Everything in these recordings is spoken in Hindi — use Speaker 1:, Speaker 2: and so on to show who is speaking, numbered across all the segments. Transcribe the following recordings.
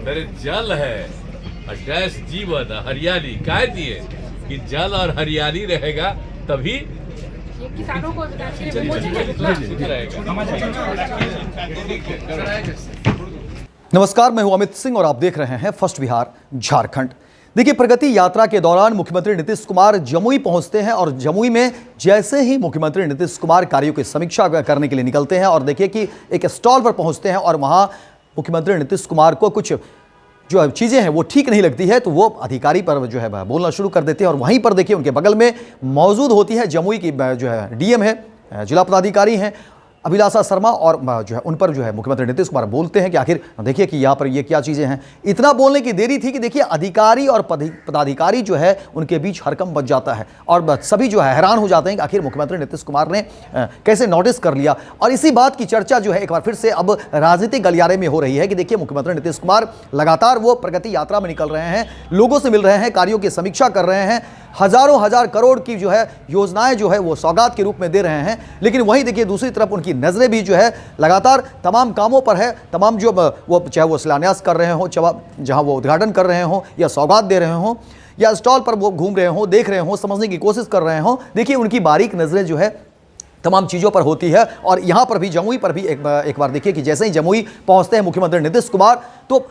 Speaker 1: मेरे जल है और डैश जीवन हरियाली काय दिए कि जल और हरियाली रहेगा तभी
Speaker 2: किसानों को
Speaker 3: नमस्कार, मैं हूं अमित सिंह और आप देख रहे हैं फर्स्ट बिहार झारखंड। देखिए, प्रगति यात्रा के दौरान मुख्यमंत्री नीतीश कुमार जमुई पहुंचते हैं और जमुई में जैसे ही मुख्यमंत्री नीतीश कुमार कार्यों की समीक्षा करने के लिए निकलते हैं और देखिए कि एक स्टॉल पर पहुंचते हैं और वहां मुख्यमंत्री नीतीश कुमार को कुछ जो चीज़ें हैं वो ठीक नहीं लगती है तो वो अधिकारी पर जो है बोलना शुरू कर देते हैं और वहीं पर देखिए उनके बगल में मौजूद होती है जमुई की जो है डीएम है, जिला पदाधिकारी हैं अभिलाषा शर्मा और जो है उन पर जो है मुख्यमंत्री नीतीश कुमार बोलते हैं कि आखिर देखिए कि यहाँ पर ये क्या चीज़ें हैं। इतना बोलने की देरी थी कि देखिए अधिकारी और पदाधिकारी जो है उनके बीच हड़कंप बच जाता है और सभी जो है हैरान हो जाते हैं कि आखिर मुख्यमंत्री नीतीश कुमार ने कैसे नोटिस कर लिया। और इसी बात की चर्चा जो है एक बार फिर से अब राजनीतिक गलियारे में हो रही है कि देखिए मुख्यमंत्री नीतीश कुमार लगातार वो प्रगति यात्रा में निकल रहे हैं, लोगों से मिल रहे हैं, कार्यों की समीक्षा कर रहे हैं, हजारों हजार करोड़ की जो है योजनाएं जो है वो सौगात के रूप में दे रहे हैं। लेकिन वहीं देखिए दूसरी तरफ उनकी नजरें भी जो है लगातार तमाम कामों पर है, तमाम जो वो चाहे वो शिलान्यास कर रहे हो, जहां वो उद्घाटन कर रहे हो या सौगात दे रहे हो या स्टॉल पर वो घूम रहे हो, देख रहे हो, समझने की कोशिश कर रहे हो, देखिए उनकी बारीक नजरें जो है तमाम चीज़ों पर होती है। और यहाँ पर भी जमुई पर भी एक बार देखिए कि जैसे ही जमुई पहुँचते हैं मुख्यमंत्री नीतीश कुमार तो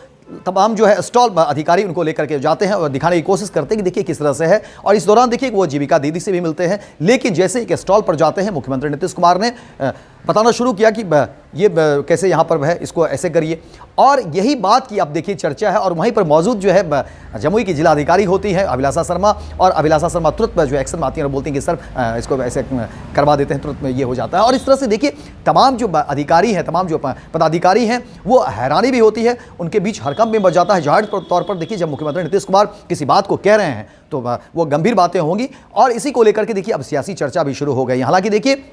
Speaker 3: तमाम जो है स्टॉल अधिकारी उनको लेकर के जाते हैं और दिखाने की कोशिश करते हैं कि देखिए किस तरह से है। और इस दौरान देखिए वो जीविका दीदी से भी मिलते हैं। लेकिन जैसे एक स्टॉल पर जाते हैं मुख्यमंत्री नीतीश कुमार ने बताना शुरू किया कि ये कैसे यहाँ पर है, इसको ऐसे करिए। और यही बात की अब देखिए चर्चा है और वहीं पर मौजूद जो है जमुई की जिलाधिकारी होती है अभिलाषा शर्मा और अभिलाषा शर्मा तुरंत जो एक्शन में आती है और बोलती हैं कि सर इसको ऐसे करवा देते हैं, तुरंत में ये हो जाता है। और इस तरह से देखिए तमाम जो अधिकारी हैं, तमाम जो पदाधिकारी हैं वो हैरानी भी होती है, उनके बीच हड़कंप में बच जाता है। जाहिर तौर पर देखिए जब मुख्यमंत्री नीतीश कुमार किसी बात को कह रहे हैं तो वो गंभीर बातें होंगी और इसी को लेकर के देखिए अब सियासी चर्चा भी शुरू हो गई। हालांकि देखिए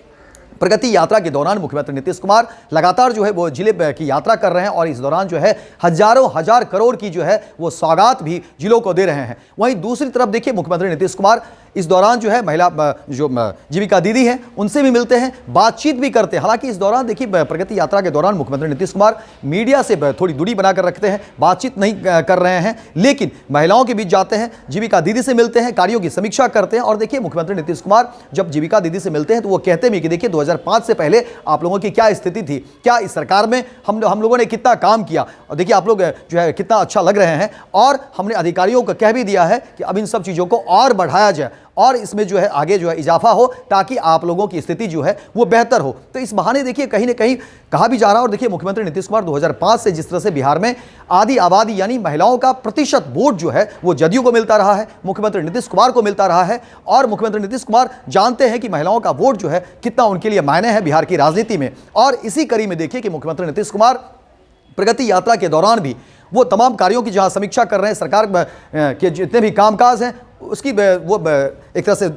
Speaker 3: प्रगति यात्रा के दौरान मुख्यमंत्री नीतीश कुमार लगातार जो है वो जिले की यात्रा कर रहे हैं और इस दौरान जो है हजारों हजार करोड़ की जो है वो सौगात भी जिलों को दे रहे हैं। वहीं दूसरी तरफ देखिए मुख्यमंत्री नीतीश कुमार इस दौरान जो है महिला जो जीविका दीदी हैं उनसे भी मिलते हैं, बातचीत भी करते हैं। हालांकि इस दौरान देखिए प्रगति यात्रा के दौरान मुख्यमंत्री नीतीश कुमार मीडिया से थोड़ी दूरी बनाकर रखते हैं, बातचीत नहीं कर रहे हैं, लेकिन महिलाओं के बीच जाते हैं, जीविका दीदी से मिलते हैं, कार्यों की समीक्षा करते हैं। और देखिए मुख्यमंत्री नीतीश कुमार जब जीविका दीदी से मिलते हैं तो वो कहते भी कि देखिए 2005 से पहले आप लोगों की क्या स्थिति थी, क्या इस सरकार में हम लोगों ने कितना काम किया और देखिए आप लोग जो है कितना अच्छा लग रहे हैं। और हमने अधिकारियों को कह भी दिया है कि अब इन सब चीज़ों को और बढ़ाया जाए और इसमें जो है आगे जो है इजाफा हो ताकि आप लोगों की स्थिति जो है वो बेहतर हो। तो इस बहाने देखिए कहीं ना कहीं कहा भी जा रहा है। और देखिए मुख्यमंत्री नीतीश कुमार 2005 से जिस तरह से बिहार में आधी आबादी यानी महिलाओं का प्रतिशत वोट जो है वो जदयू को मिलता रहा है, मुख्यमंत्री नीतीश कुमार को मिलता रहा है और मुख्यमंत्री नीतीश कुमार जानते हैं कि महिलाओं का वोट जो है कितना उनके लिए मायने है बिहार की राजनीति में। और इसी कड़ी में देखिए कि मुख्यमंत्री नीतीश कुमार प्रगति यात्रा के दौरान भी वो तमाम कार्यों की जहां समीक्षा कर रहे हैं, सरकार के जितने भी कामकाज हैं उसकी वो एक तरह से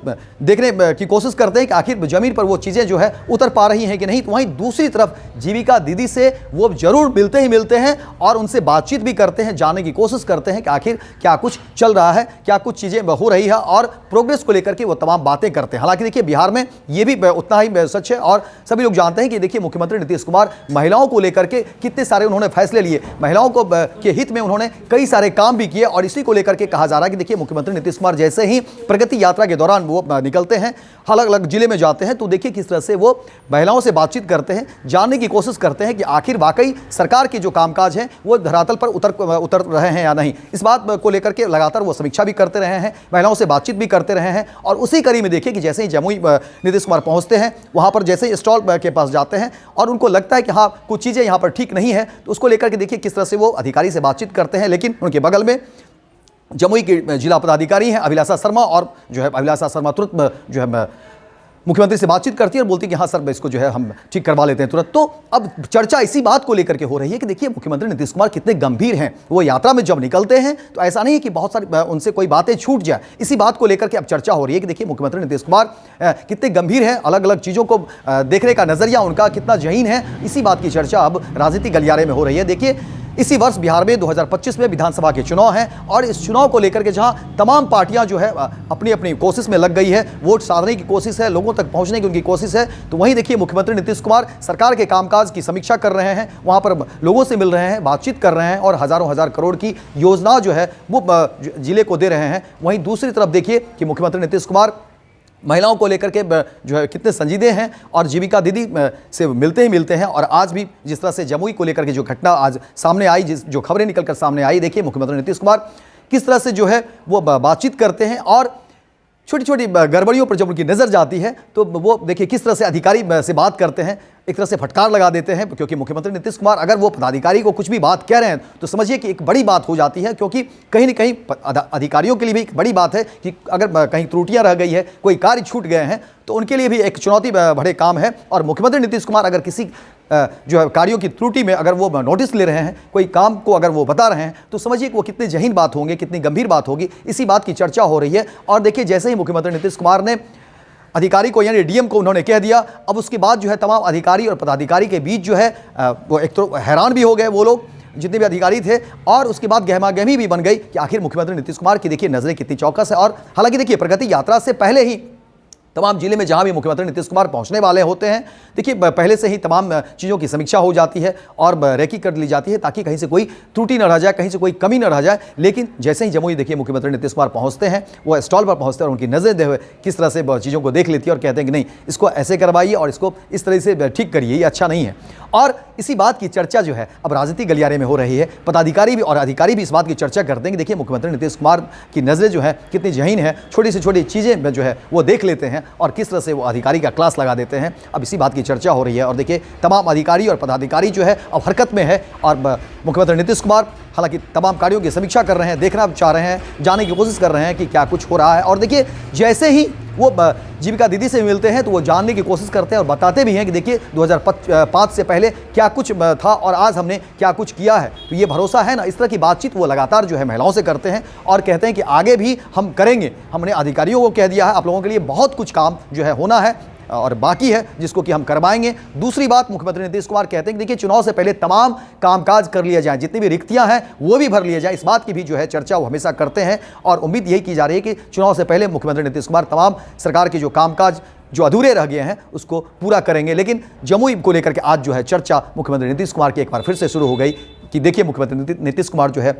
Speaker 3: देखने की कोशिश करते हैं कि आखिर ज़मीन पर वो चीज़ें जो है उतर पा रही हैं कि नहीं। तो वहीं दूसरी तरफ जीविका दीदी से वो जरूर मिलते ही मिलते हैं और उनसे बातचीत भी करते हैं, जानने की कोशिश करते हैं कि आखिर क्या कुछ चल रहा है, क्या कुछ चीज़ें हो रही है और प्रोग्रेस को लेकर के वो तमाम बातें करते हैं। हालांकि देखिए बिहार में ये भी उतना ही सच है और सभी लोग जानते हैं कि देखिए मुख्यमंत्री नीतीश कुमार महिलाओं को लेकर के कितने सारे उन्होंने फैसले लिए, महिलाओं को के हित में उन्होंने कई सारे काम भी किए। और इसी को लेकर के कहा जा रहा है कि देखिए मुख्यमंत्री नीतीश कुमार जैसे ही प्रगति यात्रा के दौरान वो निकलते हैं, अलग अलग जिले में जाते हैं तो देखिए किस तरह से वो महिलाओं से बातचीत करते हैं, जानने की कोशिश करते हैं कि आखिर वाकई सरकार के जो कामकाज हैं वो धरातल पर उतर रहे हैं या नहीं। इस बात को लेकर के लगातार वो समीक्षा भी करते रहे हैं, महिलाओं से बातचीत भी करते रहे हैं। और उसी कड़ी में देखिए कि जैसे ही जमुई नीतीश कुमार पहुंचते हैं वहां पर जैसे ही स्टॉल के पास जाते हैं और उनको लगता है कि हाँ कुछ चीज़ें यहाँ पर ठीक नहीं है तो उसको लेकर के देखिए किस तरह से वो अधिकारी से बातचीत करते हैं। लेकिन उनके बगल में जमुई के जिला पदाधिकारी हैं अभिलाषा शर्मा और जो है अभिलाषा शर्मा तुरंत जो है मुख्यमंत्री से बातचीत करती है और बोलती है कि हाँ सर इसको जो है हम ठीक करवा लेते हैं तुरंत। तो अब चर्चा इसी बात को लेकर के हो रही है कि देखिए मुख्यमंत्री नीतीश कुमार कितने गंभीर हैं। वो यात्रा में जब निकलते हैं तो ऐसा नहीं है कि बहुत सारी उनसे कोई बातें छूट जाए, इसी बात को लेकर के अब चर्चा हो रही है कि देखिए मुख्यमंत्री नीतीश कुमार कितने गंभीर हैं, अलग अलग चीज़ों को देखने का नजरिया उनका कितना ज़हीन है। इसी बात की चर्चा अब राजनीतिक गलियारे में हो रही है। देखिए इसी वर्ष बिहार में 2025 में विधानसभा के चुनाव हैं और इस चुनाव को लेकर के जहां तमाम पार्टियां जो है अपनी अपनी कोशिश में लग गई है, वोट साधने की कोशिश है, लोगों तक पहुंचने की उनकी कोशिश है, तो वहीं देखिए मुख्यमंत्री नीतीश कुमार सरकार के कामकाज की समीक्षा कर रहे हैं, वहां पर लोगों से मिल रहे हैं, बातचीत कर रहे हैं और हजारों हजार करोड़ की योजना जो है वो जिले को दे रहे हैं। वहीं दूसरी तरफ देखिए कि मुख्यमंत्री नीतीश कुमार महिलाओं को लेकर के जो है कितने संजीदे हैं और जीविका दीदी से मिलते ही मिलते हैं। और आज भी जिस तरह से जमुई को लेकर के जो घटना आज सामने आई, जो खबरें निकलकर सामने आई, देखिए मुख्यमंत्री नीतीश कुमार किस तरह से जो है वो बातचीत करते हैं और छोटी छोटी गड़बड़ियों पर जब उनकी नज़र जाती है तो वो देखिए किस तरह से अधिकारी से बात करते हैं, एक तरह से फटकार लगा देते हैं। क्योंकि मुख्यमंत्री नीतीश कुमार अगर वो पदाधिकारी को कुछ भी बात कह रहे हैं तो समझिए कि एक बड़ी बात हो जाती है, क्योंकि कहीं ना कहीं अधिकारियों के लिए भी एक बड़ी बात है कि अगर कहीं त्रुटियां रह गई है, कोई कार्य छूट गए हैं तो उनके लिए भी एक चुनौती भरे काम है। और मुख्यमंत्री नीतीश कुमार अगर किसी जो है कार्यों की त्रुटि में अगर वो नोटिस ले रहे हैं, कोई काम को अगर वो बता रहे हैं, तो समझिए कि वो कितनी जहीन बात होंगे, कितनी गंभीर बात होगी। इसी बात की चर्चा हो रही है। और देखिए जैसे ही मुख्यमंत्री नीतीश कुमार ने अधिकारी को यानी डीएम को उन्होंने कह दिया, अब उसके बाद जो है तमाम अधिकारी और पदाधिकारी के बीच जो है वो एक तो हैरान भी हो गए वो लोग जितने भी अधिकारी थे, और उसके बाद गहमागहमी भी बन गई कि आखिर मुख्यमंत्री नीतीश कुमार की देखिए नजरें कितनी चौकस है। और हालांकि देखिए प्रगति यात्रा से पहले ही तमाम जिले में जहां भी मुख्यमंत्री नीतीश कुमार पहुंचने वाले होते हैं, देखिए पहले से ही तमाम चीज़ों की समीक्षा हो जाती है और रेकी कर ली जाती है ताकि कहीं से कोई त्रुटि न रह जाए, कहीं से कोई कमी न रह जाए। लेकिन जैसे ही जमुई देखिए मुख्यमंत्री नीतीश कुमार पहुंचते हैं, वो स्टॉल पर पहुंचते हैं और उनकी नज़रें हुए किस तरह से चीज़ों को देख लेती है और कहते हैं कि नहीं, इसको ऐसे करवाइए और इसको इस तरह से ठीक करिए, ये अच्छा नहीं है। और इसी बात की चर्चा जो है अब राजनीतिक गलियारे में हो रही है। पदाधिकारी भी और अधिकारी भी इस बात की चर्चा करते हैं कि देखिए मुख्यमंत्री नीतीश कुमार की नज़रें जो है कितनी जहीन है, छोटी से छोटी चीज़ें जो है वो देख लेते हैं और किस तरह से वो अधिकारी का क्लास लगा देते हैं। अब इसी बात की चर्चा हो रही है और देखिए तमाम अधिकारी और पदाधिकारी जो है अब हरकत में है और मुख्यमंत्री नीतीश कुमार हालांकि तमाम कार्यों की समीक्षा कर रहे हैं, देखना चाह रहे हैं, जानने की कोशिश कर रहे हैं कि क्या कुछ हो रहा है। और देखिए जैसे ही वो जीविका दीदी से मिलते हैं तो वो जानने की कोशिश करते हैं और बताते भी हैं कि देखिए 2005 से पहले क्या कुछ था और आज हमने क्या कुछ किया है। तो ये भरोसा है ना, इस तरह की बातचीत वो लगातार जो है महिलाओं से करते हैं और कहते हैं कि आगे भी हम करेंगे। हमने अधिकारियों को कह दिया है आप लोगों के लिए बहुत कुछ काम जो है होना है और बाकी है जिसको कि हम करवाएंगे। दूसरी बात मुख्यमंत्री नीतीश कुमार कहते हैं कि देखिए चुनाव से पहले तमाम कामकाज कर लिया जाए, जितनी भी रिक्तियां हैं वो भी भर लिए जाए। इस बात की भी जो है चर्चा वो हमेशा करते हैं और उम्मीद यही की जा रही है कि चुनाव से पहले मुख्यमंत्री नीतीश कुमार तमाम सरकार के जो कामकाज जो अधूरे रह गए हैं उसको पूरा करेंगे। लेकिन जमुई को लेकर के आज जो है चर्चा मुख्यमंत्री नीतीश कुमार की एक बार फिर से शुरू हो गई कि देखिए मुख्यमंत्री नीतीश कुमार जो है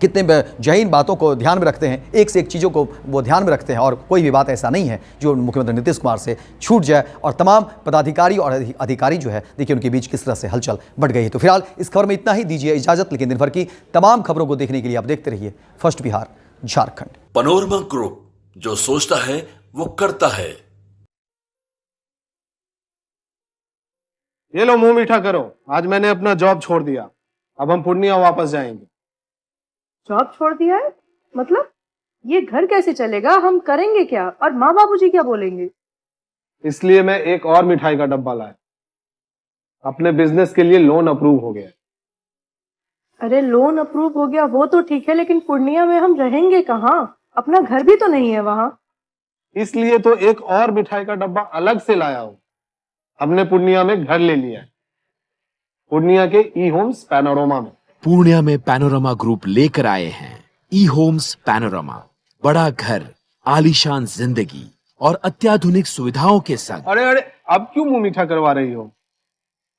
Speaker 3: कितने जहीन बातों को ध्यान में रखते हैं, एक से एक चीज़ों को वो ध्यान में रखते हैं और कोई भी बात ऐसा नहीं है जो मुख्यमंत्री नीतीश कुमार से छूट जाए। और तमाम पदाधिकारी और अधिकारी जो है देखिए उनके बीच किस तरह से हलचल बढ़ गई है। तो फिलहाल इस खबर में इतना ही, दीजिए इजाजत। लेकिन दिन भर की तमाम खबरों को देखने के लिए आप देखते रहिए first Bihar Jharkhand.
Speaker 4: Panorama group, जो सोचता है वो करता है।
Speaker 5: ये लो मुंह मीठा करो, आज मैंने अपना जॉब छोड़ दिया, अब हम पूर्णिया वापस जाएंगे।
Speaker 2: जॉब छोड़ दिया है? मतलब ये घर कैसे चलेगा? हम करेंगे क्या? और माँ बाबूजी क्या बोलेंगे?
Speaker 5: इसलिए मैं एक और मिठाई का डब्बा लाया। अपने बिजनेस के लिए लोन अप्रूव हो गया।
Speaker 2: अरे लोन अप्रूव हो गया वो तो ठीक है, लेकिन पूर्णिया में हम रहेंगे कहाँ? अपना घर भी तो नहीं है वहाँ।
Speaker 5: इसलिए तो एक और मिठाई का डब्बा अलग से लाया हूँ। हमने पूर्णिया में घर ले लिया है, पूर्णिया के ई होम्स पैनोरमा में।
Speaker 6: पूर्णिया में पैनोरमा ग्रुप लेकर आए हैं ई होम्स पैनोरमा। बड़ा घर, आलीशान जिंदगी और अत्याधुनिक सुविधाओं के संग।
Speaker 5: अरे अरे अब क्यों मुंह मीठा करवा रही हो?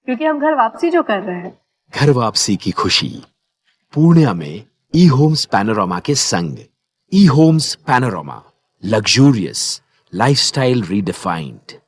Speaker 2: क्योंकि हम घर वापसी जो कर रहे हैं।
Speaker 6: घर वापसी की खुशी पूर्णिया में ई होम्स पैनोरमा के संग। ई Homes Panorama, luxurious lifestyle redefined.